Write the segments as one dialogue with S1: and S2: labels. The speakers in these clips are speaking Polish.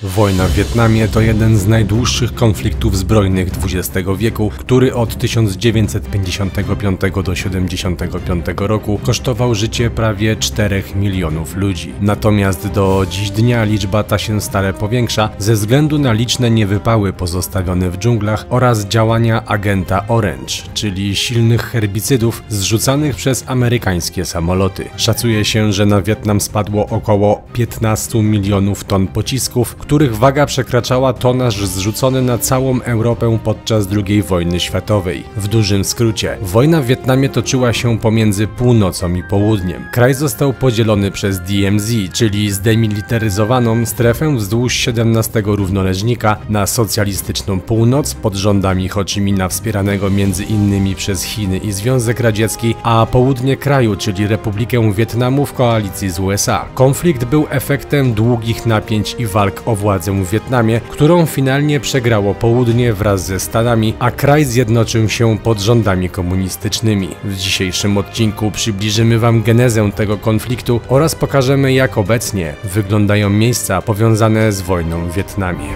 S1: Wojna w Wietnamie to jeden z najdłuższych konfliktów zbrojnych XX wieku, który od 1955 do 1975 roku kosztował życie prawie 4 milionów ludzi. Natomiast do dziś dnia liczba ta się stale powiększa ze względu na liczne niewypały pozostawione w dżunglach oraz działania agenta Orange, czyli silnych herbicydów zrzucanych przez amerykańskie samoloty. Szacuje się, że na Wietnam spadło około 15 milionów ton pocisków, których waga przekraczała tonaż zrzucony na całą Europę podczas II wojny światowej. W dużym skrócie, wojna w Wietnamie toczyła się pomiędzy północą i południem. Kraj został podzielony przez DMZ, czyli zdemilitaryzowaną strefę wzdłuż XVII równoleżnika, na socjalistyczną północ pod rządami Ho Chi Minha wspieranego m.in. przez Chiny i Związek Radziecki, a południe kraju, czyli Republikę Wietnamu w koalicji z USA. Konflikt był efektem długich napięć i walk o władzę w Wietnamie, którą finalnie przegrało południe wraz ze Stanami, a kraj zjednoczył się pod rządami komunistycznymi. W dzisiejszym odcinku przybliżymy Wam genezę tego konfliktu oraz pokażemy, jak obecnie wyglądają miejsca powiązane z wojną w Wietnamie.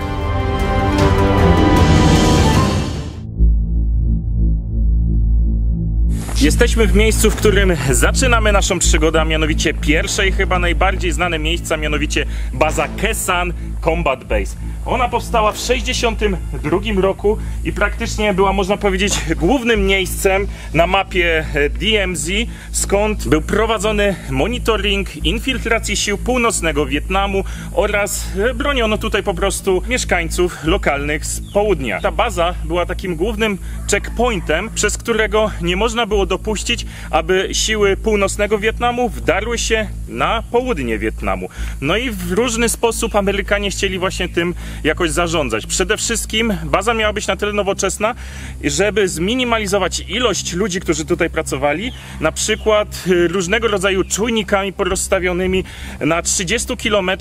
S2: Jesteśmy w miejscu, w którym zaczynamy naszą przygodę, a mianowicie pierwsze i chyba najbardziej znane miejsca, mianowicie baza Khe Sanh Combat Base. Ona powstała w 1962 roku i praktycznie była, można powiedzieć, głównym miejscem na mapie DMZ, skąd był prowadzony monitoring infiltracji sił północnego Wietnamu oraz broniono tutaj po prostu mieszkańców lokalnych z południa. Ta baza była takim głównym checkpointem, przez którego nie można było dopuścić, aby siły północnego Wietnamu wdarły się na południe Wietnamu. No i w różny sposób Amerykanie chcieli właśnie tym jakoś zarządzać. Przede wszystkim baza miała być na tyle nowoczesna, żeby zminimalizować ilość ludzi, którzy tutaj pracowali, na przykład różnego rodzaju czujnikami porozstawionymi na 30 km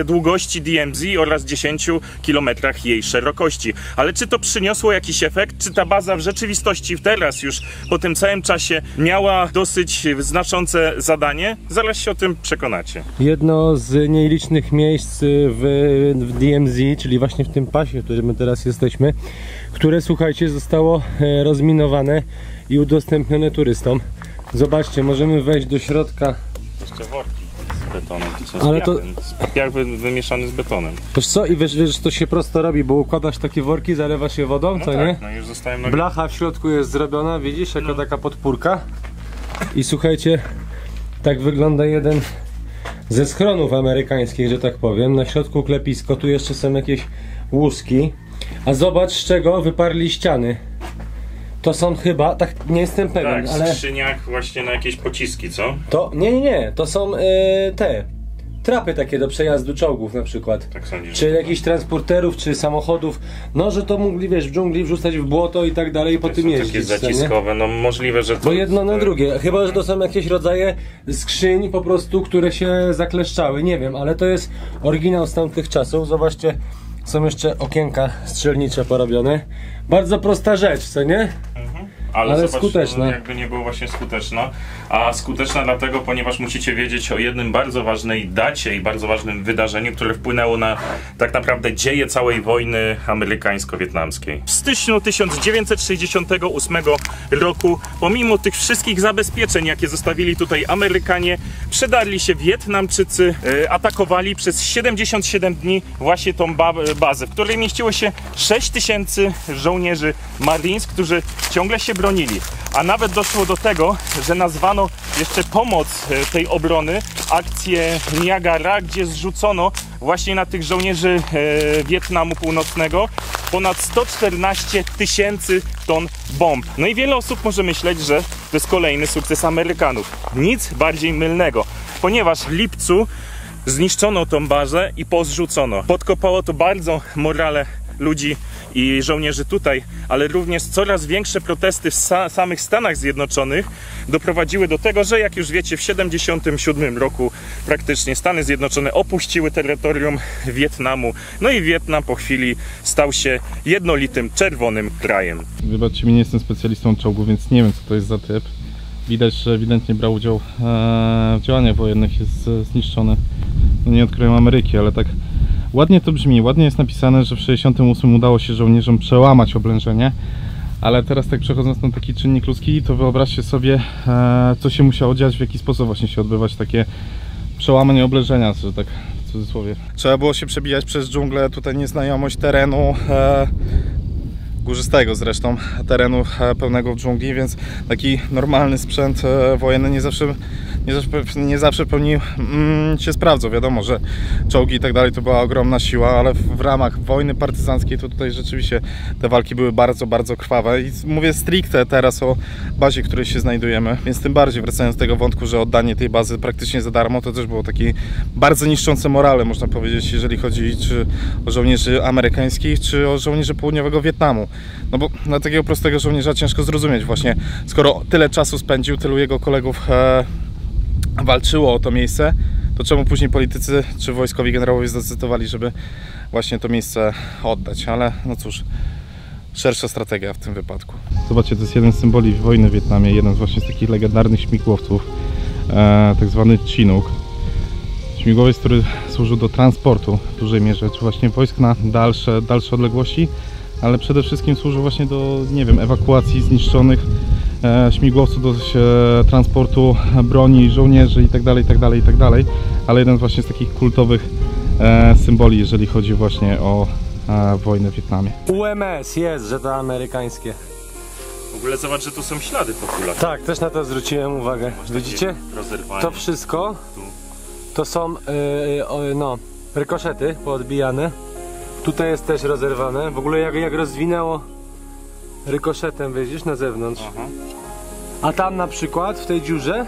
S2: długości DMZ oraz 10 km jej szerokości. Ale czy to przyniosło jakiś efekt? Czy ta baza w rzeczywistości teraz już po tym całym czasie miała dosyć znaczące zadanie? Zaraz się o tym przekonacie.
S3: Jedno z nielicznych miejsc w DMZ, czyli właśnie w tym pasie, w którym my teraz jesteśmy, które, słuchajcie, zostało rozminowane i udostępnione turystom. Zobaczcie, możemy wejść do środka.
S2: Jeszcze worki z betonem,
S3: ale to
S2: piach wymieszany z betonem.
S3: Wiesz co, i wiesz, to się prosto robi, bo układasz takie worki, zalewasz je wodą,
S2: no
S3: co
S2: tak,
S3: nie?
S2: No już zostałem na...
S3: Blacha w środku jest zrobiona, widzisz, jako taka podpórka. I słuchajcie, tak wygląda jeden ze schronów amerykańskich, że tak powiem. Na środku klepisko, tu jeszcze są jakieś łuski. A zobacz, z czego wyparli ściany. To są chyba, tak nie jestem pewien,
S2: tak,
S3: ale...
S2: skrzyniak właśnie na jakieś pociski, co?
S3: To, nie, to są te trapy takie do przejazdu czołgów na przykład.
S2: Tak sądzisz,
S3: czy jakichś transporterów, czy samochodów. No, że to mogli, wiesz, w dżungli wrzucać w błoto i tak dalej i po tym jeździć.
S2: Takie zaciskowe, no możliwe, że to...
S3: Bo jedno na drugie. Chyba, że to są jakieś rodzaje skrzyń po prostu, które się zakleszczały. Nie wiem, ale to jest oryginał z tamtych czasów. Zobaczcie, są jeszcze okienka strzelnicze porobione. Bardzo prosta rzecz, co nie? Ale
S2: zobacz,
S3: skuteczna.
S2: Jakby nie było właśnie skuteczna. A skuteczna dlatego, ponieważ musicie wiedzieć o jednym bardzo ważnej dacie i bardzo ważnym wydarzeniu, które wpłynęło na tak naprawdę dzieje całej wojny amerykańsko-wietnamskiej. W styczniu 1968 roku, pomimo tych wszystkich zabezpieczeń, jakie zostawili tutaj Amerykanie, przedarli się Wietnamczycy, atakowali przez 77 dni właśnie tą bazę, w której mieściło się 6000 żołnierzy Marines, którzy ciągle się bronili. A nawet doszło do tego, że nazwano jeszcze pomoc tej obrony akcję Niagara, gdzie zrzucono właśnie na tych żołnierzy Wietnamu Północnego ponad 114 000 ton bomb. No i wiele osób może myśleć, że to jest kolejny sukces Amerykanów. Nic bardziej mylnego, ponieważ w lipcu zniszczono tą bazę i pozrzucono. Podkopało to bardzo morale ludzi i żołnierzy tutaj, ale również coraz większe protesty w samych Stanach Zjednoczonych doprowadziły do tego, że jak już wiecie, w 1977 roku praktycznie Stany Zjednoczone opuściły terytorium Wietnamu. No i Wietnam po chwili stał się jednolitym, czerwonym krajem.
S4: Wybaczcie mi, nie jestem specjalistą czołgów, więc nie wiem, co to jest za typ. Widać, że ewidentnie brał udział w działaniach wojennych, jest zniszczony. No nie odkryłem Ameryki, ale tak Ładnie to brzmi, ładnie jest napisane, że w 68 udało się żołnierzom przełamać oblężenie, ale teraz tak przechodząc na taki czynnik ludzki, to wyobraźcie sobie, co się musiało dziać, w jaki sposób właśnie się odbywać takie przełamanie oblężenia, że tak w cudzysłowie. Trzeba było się przebijać przez dżunglę, tutaj nieznajomość terenu, górzystego zresztą, terenu pełnego dżungli, więc taki normalny sprzęt wojenny nie zawsze w pełni się sprawdzał. Wiadomo, że czołgi i tak dalej to była ogromna siła, ale w ramach wojny partyzanckiej to tutaj rzeczywiście te walki były bardzo, bardzo krwawe i mówię stricte teraz o bazie, w której się znajdujemy, więc tym bardziej wracając do tego wątku, że oddanie tej bazy praktycznie za darmo, to też było takie bardzo niszczące morale, można powiedzieć, jeżeli chodzi czy o żołnierzy amerykańskich, czy o żołnierzy południowego Wietnamu. No bo dla takiego prostego żołnierza ciężko zrozumieć właśnie, skoro tyle czasu spędził, tylu jego kolegów walczyło o to miejsce, to czemu później politycy czy wojskowi generałowie zdecydowali, żeby właśnie to miejsce oddać, ale no cóż, szersza strategia w tym wypadku. Zobaczcie, to jest jeden z symboli wojny w Wietnamie, jeden z właśnie z takich legendarnych śmigłowców, tak zwany Chinook. Śmigłowiec, który służył do transportu w dużej mierze, czy właśnie wojsk na dalsze odległości, ale przede wszystkim służył właśnie do, nie wiem, ewakuacji zniszczonych śmigłowców, do transportu broni, żołnierzy itd., ale jeden właśnie z takich kultowych symboli, jeżeli chodzi właśnie o wojnę w Wietnamie.
S3: UMS jest, że to amerykańskie.
S2: W ogóle zobacz, że tu są ślady po kulach.
S3: Tak, też na to zwróciłem uwagę. Widzicie? To wszystko to są no, rykoszety poodbijane. Tutaj jest też rozerwane. W ogóle jak rozwinęło rykoszetem, widzisz, na zewnątrz. Aha. A tam na przykład w tej dziurze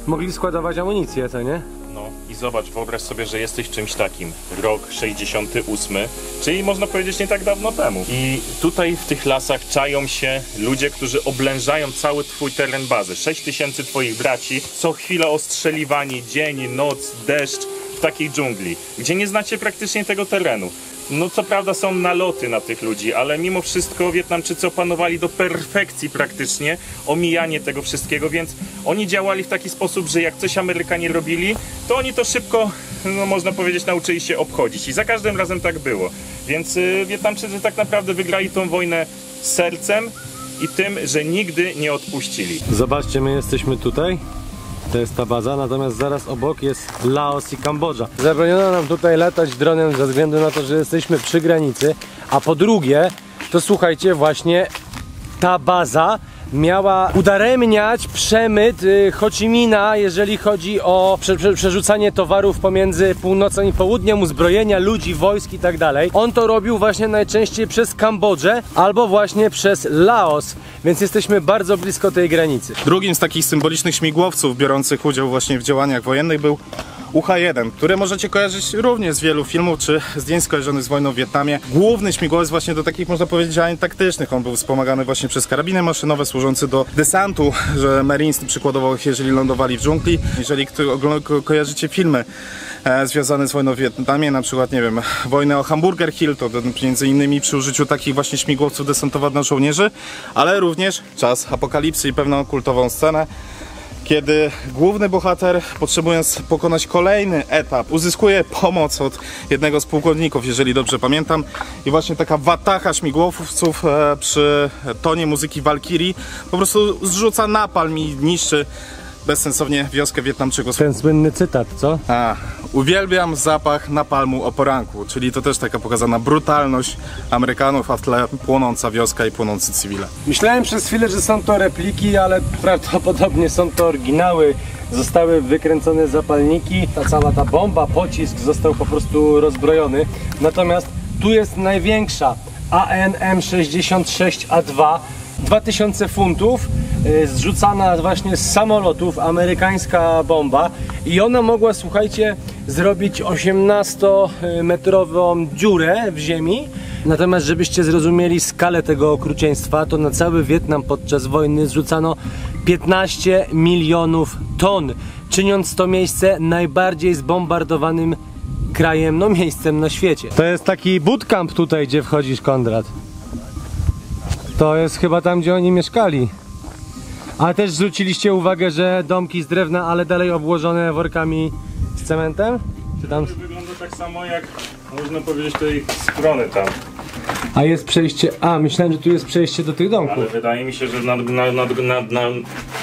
S3: mogli składować amunicję, to nie?
S2: No i zobacz, wyobraź sobie, że jesteś czymś takim. Rok 68, czyli można powiedzieć nie tak dawno temu. I tutaj w tych lasach czają się ludzie, którzy oblężają cały twój teren bazy. 6000 twoich braci, co chwilę ostrzeliwani, dzień, noc, deszcz w takiej dżungli, gdzie nie znacie praktycznie tego terenu. No co prawda są naloty na tych ludzi, ale mimo wszystko Wietnamczycy opanowali do perfekcji praktycznie omijanie tego wszystkiego, więc oni działali w taki sposób, że jak coś Amerykanie robili, to oni to szybko, no można powiedzieć, nauczyli się obchodzić i za każdym razem tak było. Więc Wietnamczycy tak naprawdę wygrali tą wojnę sercem i tym, że nigdy nie odpuścili.
S3: Zobaczcie, my jesteśmy tutaj. To jest ta baza, natomiast zaraz obok jest Laos i Kambodża. Zabroniono nam tutaj latać dronem ze względu na to, że jesteśmy przy granicy, a po drugie, to słuchajcie, właśnie ta baza miała udaremniać przemyt Ho Chi Minha, jeżeli chodzi o przerzucanie towarów pomiędzy północą i południem, uzbrojenia ludzi, wojsk i tak dalej. On to robił właśnie najczęściej przez Kambodżę albo właśnie przez Laos, więc jesteśmy bardzo blisko tej granicy.
S4: Drugim z takich symbolicznych śmigłowców biorących udział właśnie w działaniach wojennych był UH-1, który możecie kojarzyć również z wielu filmów czy zdjęć skojarzonych z wojną w Wietnamie. Główny śmigłowiec właśnie do takich, można powiedzieć, działań taktycznych. On był wspomagany właśnie przez karabiny maszynowe służące do desantu, że Marines przykładowo, jeżeli lądowali w dżungli. Jeżeli kojarzycie filmy związane z wojną w Wietnamie, na przykład, nie wiem, wojnę o Hamburger Hill, to między innymi przy użyciu takich właśnie śmigłowców desantowano żołnierzy, ale również czas apokalipsy i pewną kultową scenę, kiedy główny bohater, potrzebując pokonać kolejny etap, uzyskuje pomoc od jednego z pułkowników, jeżeli dobrze pamiętam, i właśnie taka watacha śmigłowców przy tonie muzyki Walkirii po prostu zrzuca napalm i niszczy bezsensownie wioskę Wietnamczyków.
S3: Ten słynny cytat, co?
S4: Uwielbiam zapach napalmu o poranku, czyli to też taka pokazana brutalność Amerykanów, a w tle płonąca wioska i płonący cywile.
S3: Myślałem przez chwilę, że są to repliki, ale prawdopodobnie są to oryginały. Zostały wykręcone zapalniki, ta cała ta bomba, pocisk został po prostu rozbrojony. Natomiast tu jest największa AN-M66A2, 2000 funtów, zrzucana właśnie z samolotów, amerykańska bomba, i ona mogła, słuchajcie, zrobić 18-metrową dziurę w ziemi. Natomiast żebyście zrozumieli skalę tego okrucieństwa, to na cały Wietnam podczas wojny zrzucano 15 milionów ton, czyniąc to miejsce najbardziej zbombardowanym krajem, no miejscem na świecie. To jest taki bootcamp tutaj, gdzie wchodzisz, Konrad. To jest chyba tam, gdzie oni mieszkali. A też zwróciliście uwagę, że domki z drewna, ale dalej obłożone workami z cementem? Czy tam...
S2: Wygląda tak samo jak można powiedzieć, tej strony tam.
S3: A jest przejście, myślałem, że tu jest przejście do tych domków.
S2: Ale wydaje mi się, że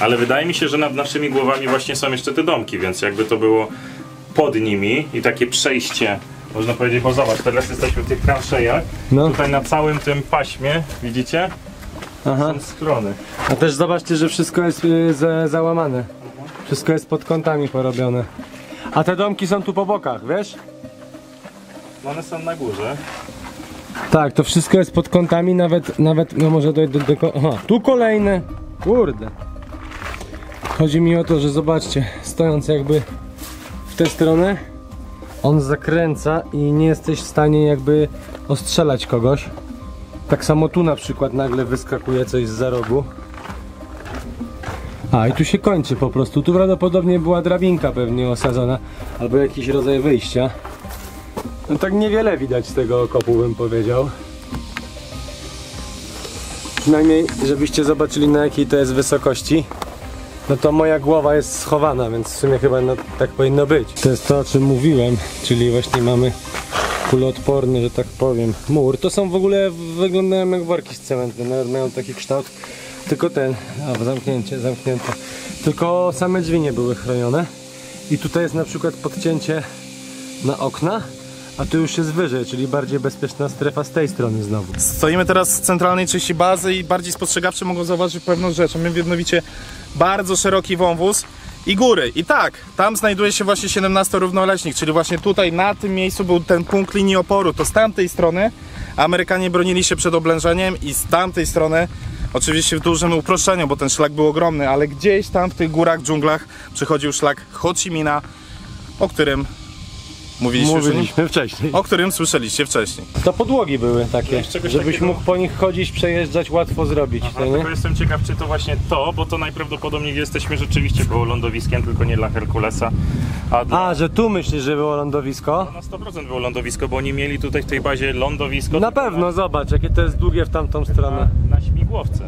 S2: ale wydaje mi się, że nad naszymi głowami właśnie są jeszcze te domki, więc jakby to było pod nimi i takie przejście, można powiedzieć, bo zobacz, teraz jesteśmy w tych transzejach, tutaj na całym tym paśmie, widzicie? Są schrony.
S3: A też zobaczcie, że wszystko jest załamane. Wszystko jest pod kątami porobione. A te domki są tu po bokach, wiesz?
S2: One są na górze.
S3: Tak, to wszystko jest pod kątami, nawet no może aha, tu kolejne. Kurde. Chodzi mi o to, że zobaczcie, stojąc jakby w tę stronę, on zakręca i nie jesteś w stanie jakby ostrzelać kogoś. Tak samo tu na przykład nagle wyskakuje coś zza rogu. I tu się kończy po prostu. Tu prawdopodobnie była drabinka pewnie osadzona, albo jakiś rodzaj wyjścia. No tak niewiele widać z tego okopu, bym powiedział. Przynajmniej, żebyście zobaczyli, na jakiej to jest wysokości. No to moja głowa jest schowana, więc w sumie chyba tak powinno być. To jest to, o czym mówiłem, czyli właśnie mamy kuloodporny, że tak powiem, mur. To są w ogóle, wyglądają jak worki z cementem, nawet mają taki kształt. Tylko zamknięte. Tylko same drzwi nie były chronione. I tutaj jest na przykład podcięcie na okna, a tu już jest wyżej, czyli bardziej bezpieczna strefa z tej strony znowu.
S4: Stoimy teraz w centralnej części bazy i bardziej spostrzegawczy mogą zauważyć pewną rzecz. Mamy mianowicie bardzo szeroki wąwóz i góry. I tak, tam znajduje się właśnie 17 równoleśnik, czyli właśnie tutaj na tym miejscu był ten punkt linii oporu. To z tamtej strony Amerykanie bronili się przed oblężeniem i z tamtej strony, oczywiście w dużym uproszczeniu, bo ten szlak był ogromny, ale gdzieś tam w tych górach, dżunglach przechodził szlak Ho Chi Minha, o którym mówiliśmy
S3: wcześniej.
S4: O którym słyszeliście wcześniej.
S3: To podłogi były takie, żebyś
S2: takiego
S3: mógł po nich chodzić, przejeżdżać, łatwo zrobić.
S2: Dlatego jestem ciekaw, czy to właśnie to, bo to najprawdopodobniej jesteśmy rzeczywiście było lądowiskiem, tylko nie dla Herkulesa.
S3: Że tu myślisz, że było lądowisko?
S2: No na 100% było lądowisko, bo oni mieli tutaj w tej bazie lądowisko.
S3: Na pewno, zobacz, jakie to jest długie w tamtą stronę.
S2: Na śmigłowce,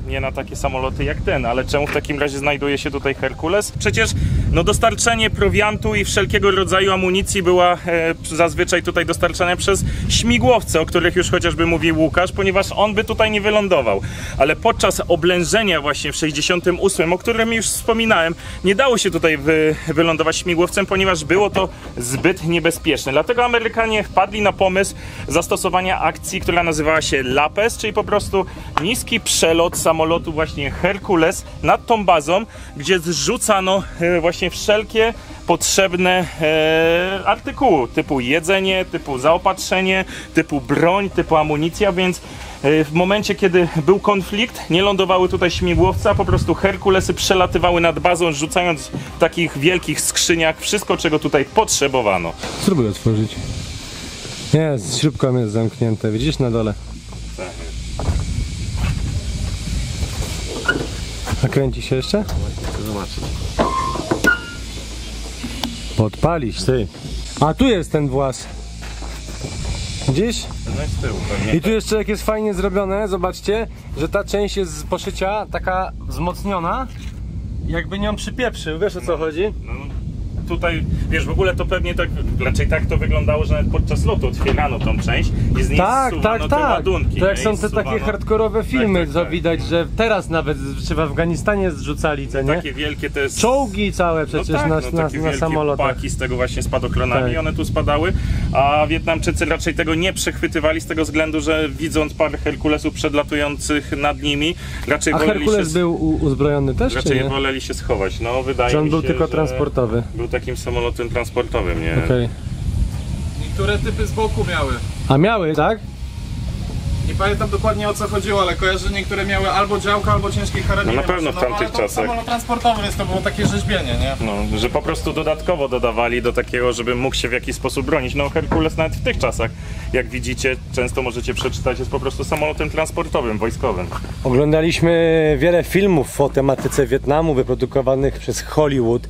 S2: nie na takie samoloty jak ten, ale czemu w takim razie znajduje się tutaj Herkules? Przecież dostarczenie prowiantu i wszelkiego rodzaju amunicji była zazwyczaj tutaj dostarczana przez śmigłowce, o których już chociażby mówił Łukasz, ponieważ on by tutaj nie wylądował. Ale podczas oblężenia właśnie w 68, o którym już wspominałem, nie dało się tutaj wylądować śmigłowcem, ponieważ było to zbyt niebezpieczne. Dlatego Amerykanie wpadli na pomysł zastosowania akcji, która nazywała się LAPES, czyli po prostu niski przelot samolotu właśnie Herkules nad tą bazą, gdzie zrzucano właśnie wszelkie potrzebne artykuły, typu jedzenie, typu zaopatrzenie, typu broń, typu amunicja, więc w momencie, kiedy był konflikt, nie lądowały tutaj śmigłowce, a po prostu Herkulesy przelatywały nad bazą, rzucając w takich wielkich skrzyniach wszystko, czego tutaj potrzebowano.
S3: Spróbuj otworzyć. Jest, śrubką jest zamknięte, widzisz na dole?
S2: Tak.
S3: A kręci się jeszcze?
S2: Chcę zobaczyć.
S3: Podpalisz, ty. A tu jest ten włas. Widzisz?
S2: No i z tyłu pewnie.
S3: I tu jeszcze jak jest fajnie zrobione, zobaczcie, że ta część jest z poszycia taka wzmocniona, jakby nią przypieprzył, wiesz o co chodzi?
S2: No, tutaj, wiesz, w ogóle to pewnie tak, raczej tak to wyglądało, że nawet podczas lotu otwierano tą część i z niej zsuwano te ładunki.
S3: To jak są te takie hardkorowe filmy,
S2: tak.
S3: Widać, że teraz nawet czy w Afganistanie zrzucali, co nie?
S2: Takie wielkie te
S3: czołgi całe przecież na samolotach.
S2: Paki z tego właśnie spadochronami,
S3: tak.
S2: One tu spadały, a Wietnamczycy raczej tego nie przechwytywali z tego względu, że widząc parę Herkulesów przedlatujących nad nimi, raczej
S3: woleli się... A Herkules był uzbrojony też,
S2: raczej
S3: czy nie?
S2: woleli się schować, no wydaje mi się,
S3: że on był tylko transportowy.
S2: Był takim samolotem transportowym, nie?
S3: Okay.
S4: Niektóre typy z boku miały.
S3: A miały, tak?
S4: Nie pamiętam dokładnie o co chodziło, ale kojarzę, że niektóre miały albo działka, albo ciężkie karabiny.
S2: No na pewno w tamtych czasach.
S4: Samolot transportowy, więc to było takie rzeźbienie, nie?
S2: No, że po prostu dodatkowo dodawali do takiego, żeby mógł się w jakiś sposób bronić. No Herkules nawet w tych czasach, jak widzicie, często możecie przeczytać, jest po prostu samolotem transportowym, wojskowym.
S3: Oglądaliśmy wiele filmów o tematyce Wietnamu wyprodukowanych przez Hollywood.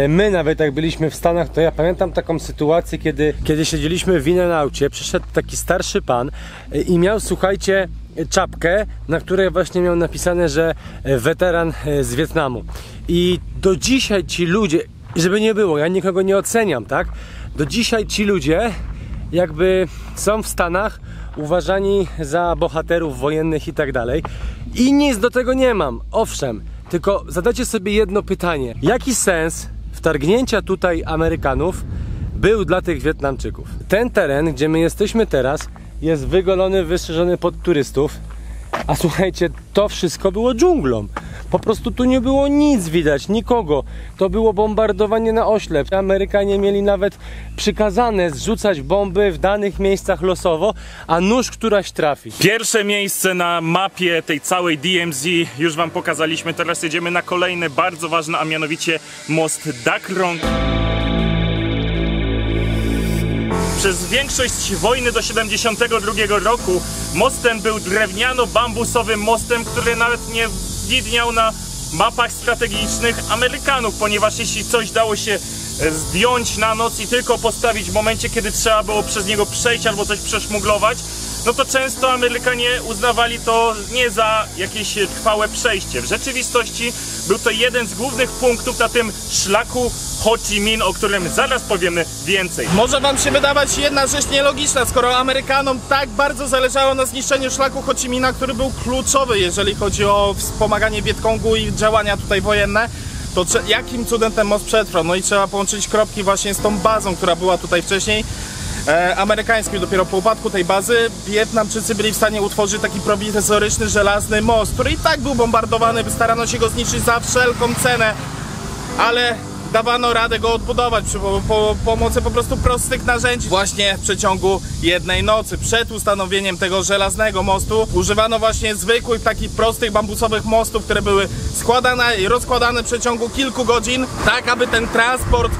S3: My nawet jak byliśmy w Stanach, to ja pamiętam taką sytuację, kiedy siedzieliśmy w In-N-Aucie, przyszedł taki starszy pan i miał, słuchajcie, czapkę, na której właśnie miał napisane, że weteran z Wietnamu. I do dzisiaj ci ludzie, żeby nie było, ja nikogo nie oceniam, tak? Do dzisiaj ci ludzie jakby są w Stanach uważani za bohaterów wojennych i tak dalej. I nic do tego nie mam, owszem, tylko zadajcie sobie jedno pytanie. Jaki sens wtargnięcia tutaj Amerykanów był dla tych Wietnamczyków? Ten teren, gdzie my jesteśmy teraz, jest wygolony, wystrzeżony pod turystów. A słuchajcie, to wszystko było dżunglą. Po prostu tu nie było nic widać, nikogo. To było bombardowanie na oślep. Amerykanie mieli nawet przykazane zrzucać bomby w danych miejscach losowo, a nuż któraś trafi.
S2: Pierwsze miejsce na mapie tej całej DMZ już wam pokazaliśmy. Teraz jedziemy na kolejne bardzo ważne, a mianowicie most Dak Rong. Przez większość wojny do 72 roku most ten był drewniano-bambusowym mostem, który nawet nie widniał na mapach strategicznych Amerykanów, ponieważ jeśli coś dało się zdjąć na noc i tylko postawić w momencie, kiedy trzeba było przez niego przejść albo coś przeszmuglować, no to często Amerykanie uznawali to nie za jakieś trwałe przejście. W rzeczywistości był to jeden z głównych punktów na tym szlaku Ho Chi Minh, o którym zaraz powiemy więcej.
S4: Może wam się wydawać jedna rzecz nielogiczna, skoro Amerykanom tak bardzo zależało na zniszczeniu szlaku Ho Chi Minha, który był kluczowy, jeżeli chodzi o wspomaganie Wietkongu i działania tutaj wojenne, to jakim cudem ten most przetrwał? No i trzeba połączyć kropki właśnie z tą bazą, która była tutaj wcześniej. Amerykańskim. Dopiero po upadku tej bazy Wietnamczycy byli w stanie utworzyć taki prowizoryczny żelazny most, który i tak był bombardowany, starano się go zniszczyć za wszelką cenę, ale dawano radę go odbudować przy pomocy po prostu prostych narzędzi. Właśnie w przeciągu jednej nocy, przed ustanowieniem tego żelaznego mostu, używano właśnie zwykłych, takich prostych bambusowych mostów, które były składane i rozkładane w przeciągu kilku godzin, tak aby ten transport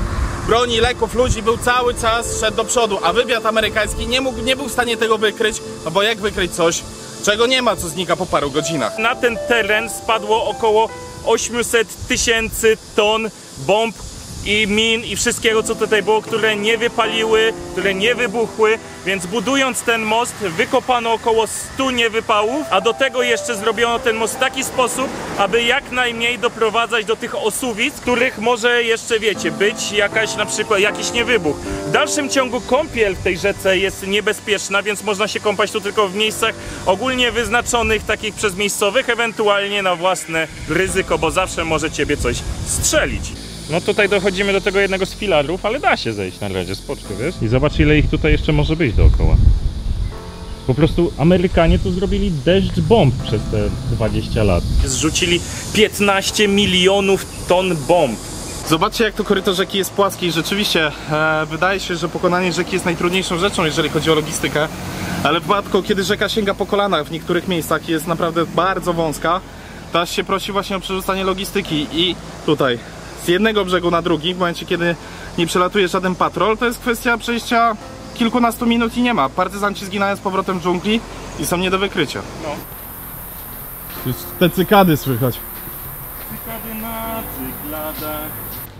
S4: broni, leków, ludzi był cały czas szedł do przodu, a wywiad amerykański nie był w stanie tego wykryć, no bo jak wykryć coś, czego nie ma, co znika po paru godzinach.
S2: Na ten teren spadło około 800 000 ton bomb i min i wszystkiego, co tutaj było, które nie wypaliły, które nie wybuchły, więc budując ten most wykopano około 100 niewypałów, a do tego jeszcze zrobiono ten most w taki sposób, aby jak najmniej doprowadzać do tych osuwic, których może jeszcze, wiecie, być jakaś na przykład jakiś niewybuch. W dalszym ciągu kąpiel w tej rzece jest niebezpieczna, więc można się kąpać tu tylko w miejscach ogólnie wyznaczonych, takich przez miejscowych, ewentualnie na własne ryzyko, bo zawsze może ciebie coś strzelić. No tutaj dochodzimy do tego jednego z filarów, ale da się zejść na razie, spoczko, wiesz? I zobacz, ile ich tutaj jeszcze może być dookoła. Po prostu Amerykanie tu zrobili deszcz bomb przez te 20 lat. Zrzucili 15 milionów ton bomb.
S4: Zobaczcie, jak to koryto rzeki jest płaskie i rzeczywiście wydaje się, że pokonanie rzeki jest najtrudniejszą rzeczą, jeżeli chodzi o logistykę, ale w wypadku, kiedy rzeka sięga po kolanach w niektórych miejscach, jest naprawdę bardzo wąska, to aż się prosi właśnie o przerzucanie logistyki i tutaj z jednego brzegu na drugi, w momencie kiedy nie przelatuje żaden patrol, to jest kwestia przejścia kilkunastu minut i nie ma. Partyzanci zginają z powrotem w dżungli i są nie do wykrycia.
S2: No.
S4: Te cykady słychać.
S2: Cykady na cykladach.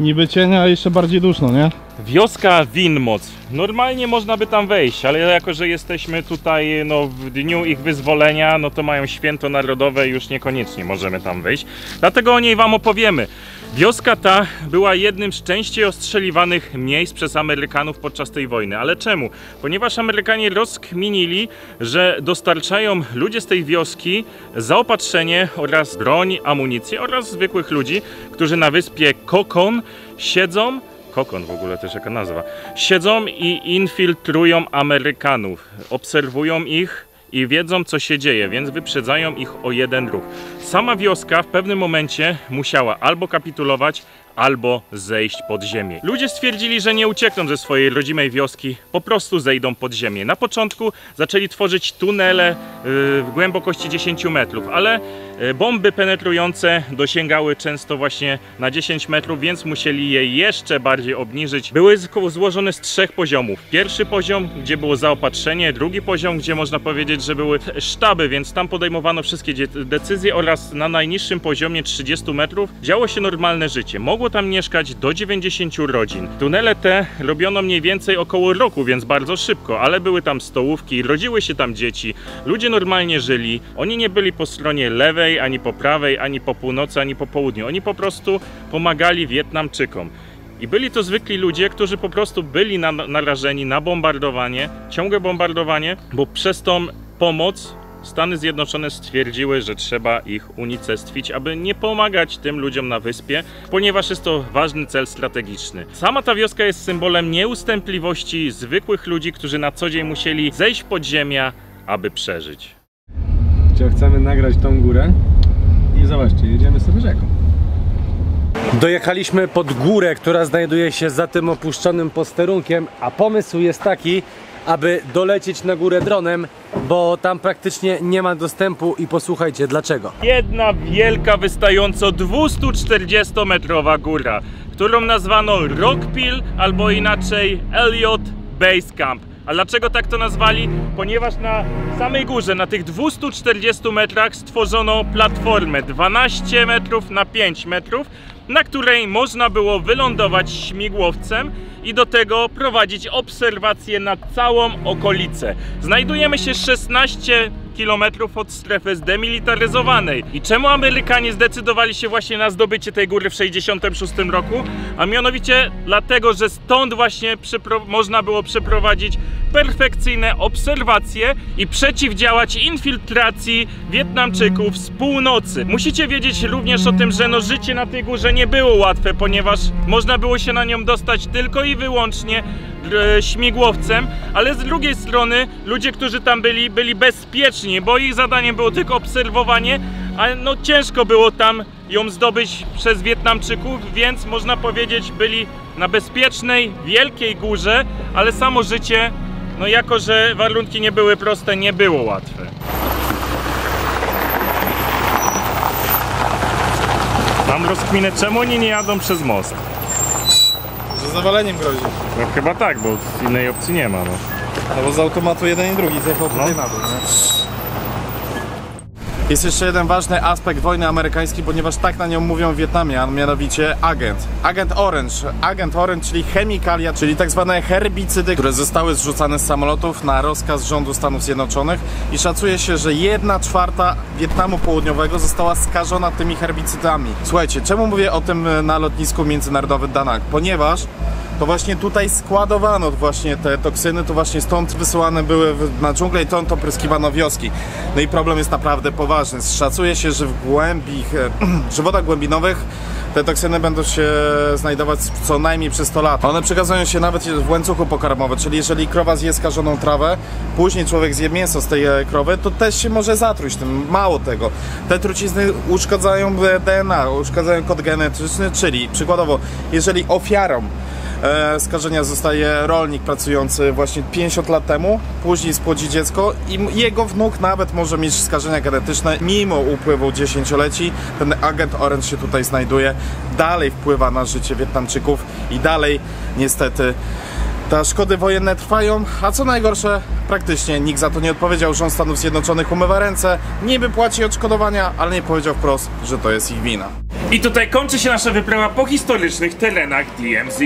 S4: Niby cienia, a jeszcze bardziej duszno, nie?
S2: Wioska Winmoc. Normalnie można by tam wejść, ale jako że jesteśmy tutaj no, w dniu ich wyzwolenia, no to mają święto narodowe i już niekoniecznie możemy tam wejść. Dlatego o niej wam opowiemy. Wioska ta była jednym z częściej ostrzeliwanych miejsc przez Amerykanów podczas tej wojny. Ale czemu? Ponieważ Amerykanie rozkminili, że dostarczają ludzie z tej wioski zaopatrzenie oraz broń, amunicję oraz zwykłych ludzi, którzy na wyspie Kokon siedzą. Kokon w ogóle też jaka nazwa. Siedzą i infiltrują Amerykanów. Obserwują ich i wiedzą, co się dzieje, więc wyprzedzają ich o jeden ruch. Sama wioska w pewnym momencie musiała albo kapitulować, albo zejść pod ziemię. Ludzie stwierdzili, że nie uciekną ze swojej rodzimej wioski, po prostu zejdą pod ziemię. Na początku zaczęli tworzyć tunele w głębokości 10 metrów, ale bomby penetrujące dosięgały często właśnie na 10 metrów, więc musieli je jeszcze bardziej obniżyć. Były złożone z 3 poziomów. Pierwszy poziom, gdzie było zaopatrzenie, drugi poziom, gdzie można powiedzieć, że były sztaby, więc tam podejmowano wszystkie decyzje oraz na najniższym poziomie 30 metrów działo się normalne życie. Mogło tam mieszkać do 90 rodzin. Tunele te robiono mniej więcej około roku, więc bardzo szybko, ale były tam stołówki, rodziły się tam dzieci, ludzie normalnie żyli. Oni nie byli po stronie lewej, ani po prawej, ani po północy, ani po południu. Oni po prostu pomagali Wietnamczykom. I byli to zwykli ludzie, którzy po prostu byli narażeni na bombardowanie, ciągłe bombardowanie, bo przez tą pomoc Stany Zjednoczone stwierdziły, że trzeba ich unicestwić, aby nie pomagać tym ludziom na wyspie, ponieważ jest to ważny cel strategiczny. Sama ta wioska jest symbolem nieustępliwości zwykłych ludzi, którzy na co dzień musieli zejść pod ziemię, aby przeżyć.
S3: Chcemy nagrać tą górę i zobaczcie, jedziemy sobie rzeką. Dojechaliśmy pod górę, która znajduje się za tym opuszczonym posterunkiem, a pomysł jest taki, aby dolecieć na górę dronem, bo tam praktycznie nie ma dostępu i posłuchajcie dlaczego.
S2: Jedna wielka, wystająco 240-metrowa góra, którą nazwano Rockpile albo inaczej Elliot Base Camp. A dlaczego tak to nazwali? Ponieważ na samej górze, na tych 240 metrach stworzono platformę 12 metrów na 5 metrów, na której można było wylądować śmigłowcem i do tego prowadzić obserwacje na całą okolicę. Znajdujemy się 16 km od strefy zdemilitaryzowanej. I czemu Amerykanie zdecydowali się właśnie na zdobycie tej góry w 1966 roku? A mianowicie dlatego, że stąd właśnie można było przeprowadzić perfekcyjne obserwacje i przeciwdziałać infiltracji Wietnamczyków z północy. Musicie wiedzieć również o tym, że no życie na tej górze nie było łatwe, ponieważ można było się na nią dostać tylko i wyłącznie śmigłowcem, ale z drugiej strony ludzie, którzy tam byli bezpieczni, bo ich zadaniem było tylko obserwowanie, a no ciężko było tam ją zdobyć przez Wietnamczyków, więc można powiedzieć byli na bezpiecznej, wielkiej górze, ale samo życie, no jako że warunki nie były proste, nie było łatwe. Mam rozkminę, czemu oni nie jadą przez most?
S4: Że zawaleniem grozi.
S2: No chyba tak, bo innej opcji nie ma.
S4: No bo z automatu jeden i drugi zjechał tutaj na dół, nie? Jest jeszcze jeden ważny aspekt wojny amerykańskiej, ponieważ tak na nią mówią w Wietnamie, a mianowicie agent. Agent Orange. Agent Orange, czyli chemikalia, czyli tak zwane herbicydy, które zostały zrzucane z samolotów na rozkaz rządu Stanów Zjednoczonych i szacuje się, że 1/4 Wietnamu Południowego została skażona tymi herbicydami. Słuchajcie, czemu mówię o tym na lotnisku międzynarodowym Da Nang? Ponieważ to właśnie tutaj składowano właśnie te toksyny, to właśnie stąd wysyłane były na dżunglę i stąd opryskiwano wioski. No i problem jest naprawdę poważny. Szacuje się, że w wodach głębinowych te toksyny będą się znajdować co najmniej przez 100 lat. One przekazują się nawet w łańcuchu pokarmowym, czyli jeżeli krowa zje skażoną trawę, później człowiek zje mięso z tej krowy, to też się może zatruć tym. Mało tego, te trucizny uszkadzają DNA, uszkadzają kod genetyczny, czyli przykładowo, jeżeli ofiarą skażenia zostaje rolnik pracujący właśnie 50 lat temu, później spłodzi dziecko i jego wnuk nawet może mieć skażenia genetyczne mimo upływu 10-leci. Ten agent Orange się tutaj znajduje, dalej wpływa na życie Wietnamczyków i dalej niestety te szkody wojenne trwają, a co najgorsze, praktycznie nikt za to nie odpowiedział. Rząd Stanów Zjednoczonych umywa ręce, niby płaci odszkodowania, ale nie powiedział wprost, że to jest ich wina.
S2: I tutaj kończy się nasza wyprawa po historycznych terenach DMZ.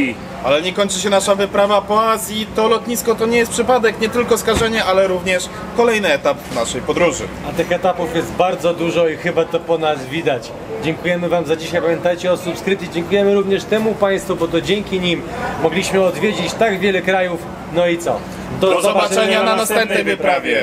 S4: Ale nie kończy się nasza wyprawa po Azji. To lotnisko to nie jest przypadek, nie tylko skażenie, ale również kolejny etap naszej podróży.
S3: A tych etapów jest bardzo dużo i chyba to po nas widać. Dziękujemy wam za dzisiaj, pamiętajcie o subskrypcji, dziękujemy również temu państwu, bo to dzięki nim mogliśmy odwiedzić tak wiele krajów. No i co?
S4: Do zobaczenia na następnej wyprawie!